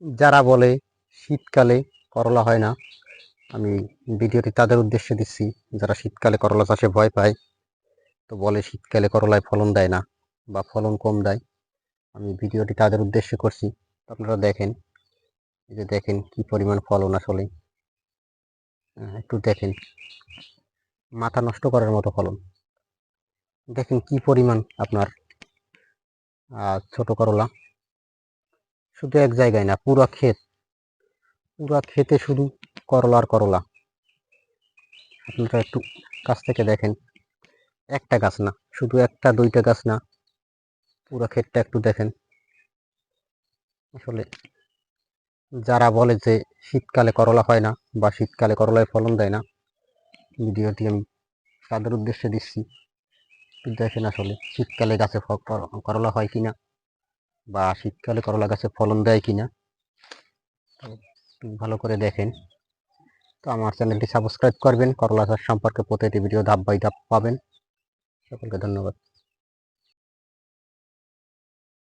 যারা বলে শীতকালে করলা হয় না, আমি ভিডিওটি তাদের উদ্দেশ্যে দিচ্ছি যারা শীতকালে করলা চাষে ভয় পায়, তো বলে শীতকালে করলায় ফলন দেয় না বা ফলন কম দেয়। আমি ভিডিওটি তাদের উদ্দেশ্যে করছি। আপনারা দেখেন, এই যে দেখেন কি পরিমাণ ফলন আসলে। একটু দেখেন, মাথা নষ্ট করার মতো ফলন। দেখেন কি পরিমাণ আপনার ছোট করলা। শুধু এক জায়গায় না, পুরা ক্ষেতে শুধু করলা আর করলা। আপনারা একটু কাছ থেকে দেখেন, একটা গাছ না, শুধু একটা দুইটা গাছ না, পুরো ক্ষেতটা একটু দেখেন। আসলে যারা বলে যে শীতকালে করলা হয় না বা শীতকালে করলায় ফলন দেয় না, ভিডিওটি আমি তাদের উদ্দেশ্যে দিচ্ছি। দেখেন আসলে শীতকালে গাছে করলা হয় কিনা বা শীতকালে করলা গাছে ফলন দেয় কিনা, ভালো করে দেখেন। তো আমার চ্যানেলটি সাবস্ক্রাইব করবেন, করলা চাষ সম্পর্কে প্রতিটি ভিডিও ধাপ বাই ধাপ পাবেন। সকলকে ধন্যবাদ।